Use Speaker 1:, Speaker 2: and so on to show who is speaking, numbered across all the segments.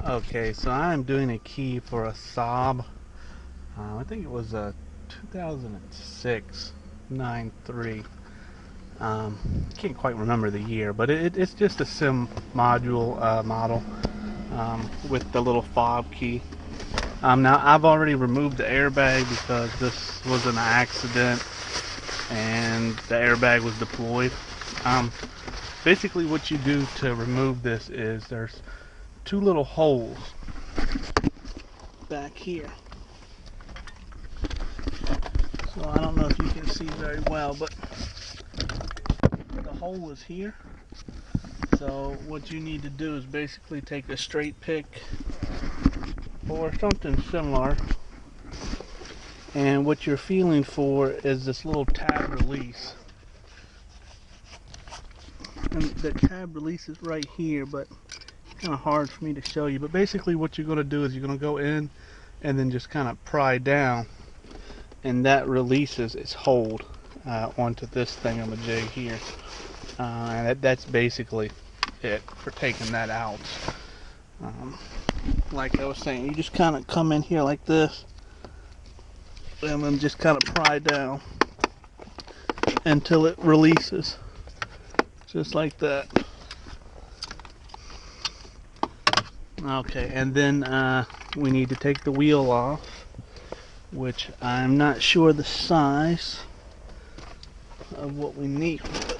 Speaker 1: Okay, so I'm doing a key for a Saab. I think it was a 2006 9.3. Can't quite remember the year, but it's just a SIM module model with the little fob key. Now I've already removed the airbag because this was an accident and the airbag was deployed. Um, Basically, what you do to remove this is there's two little holes back here. So I don't know if you can see very well, but the hole is here. So what you need to do is basically take a straight pick or something similar, and what you're feeling for is this little tab release. And the tab release is right here, but it's kind of hard for me to show you. But basically what you're going to do is you're going to go in and then just kind of pry down, and that releases its hold onto this thingamajig here. And that's basically it for taking that out. Like I was saying, you just kind of come in here like this and then just kind of pry down until it releases, just like that. Okay, and then we need to take the wheel off, which I'm not sure the size of what we need, but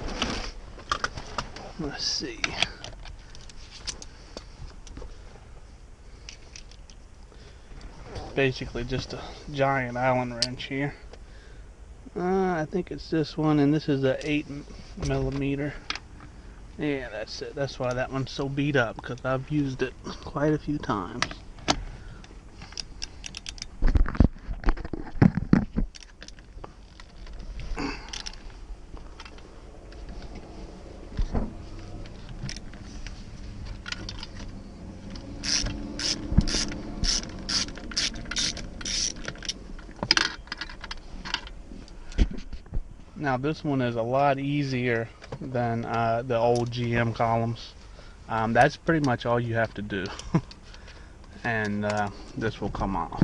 Speaker 1: let's see. Basically just a giant Allen wrench here. I think it's this one, and this is a 8mm. Yeah, that's it. That's why that one's so beat up, because I've used it quite a few times. Now this one is a lot easier than the old GM columns. That's pretty much all you have to do. And this will come off.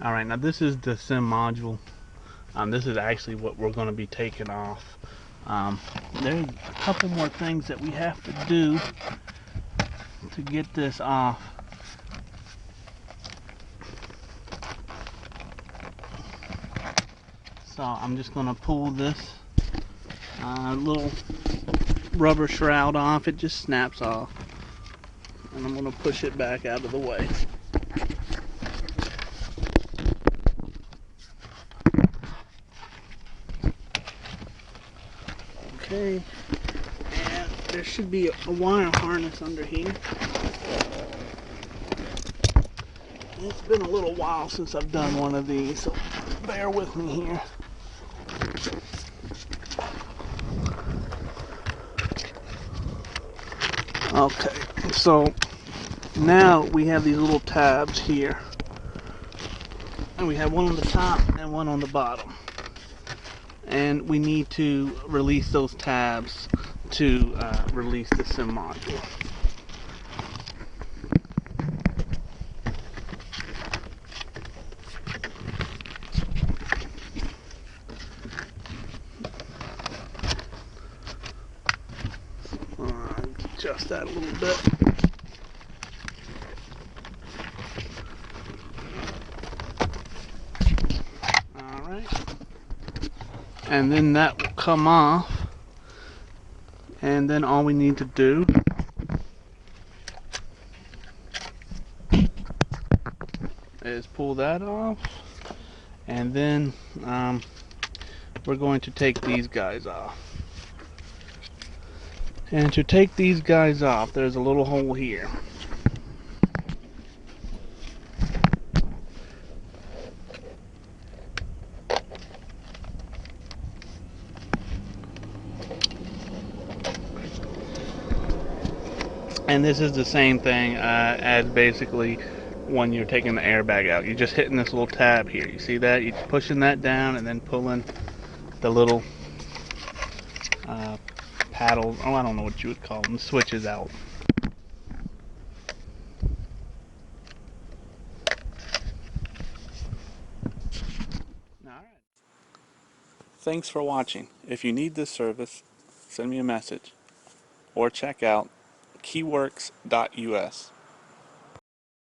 Speaker 1: Alright, now this is the SIM module. This is actually what we're going to be taking off. There's a couple more things that we have to do to get this off. So I'm just going to pull this little rubber shroud off. It just snaps off. And I'm going to push it back out of the way. Okay. And there should be a wire harness under here. It's been a little while since I've done one of these, so bear with me here. Okay, so now we have these little tabs here, and we have one on the top and one on the bottom, and we need to release those tabs to release the SIM module. Adjust that a little bit. Alright. And then that will come off. And then all we need to do is pull that off. And then we're going to take these guys off. And to take these guys off, there's a little hole here. And this is the same thing as basically when you're taking the airbag out. You're just hitting this little tab here. You see that? You're pushing that down and then pulling the little paddles, oh, I don't know what you would call them, switches out. Alright. Thanks for watching. If you need this service, send me a message or check out keyworks.us.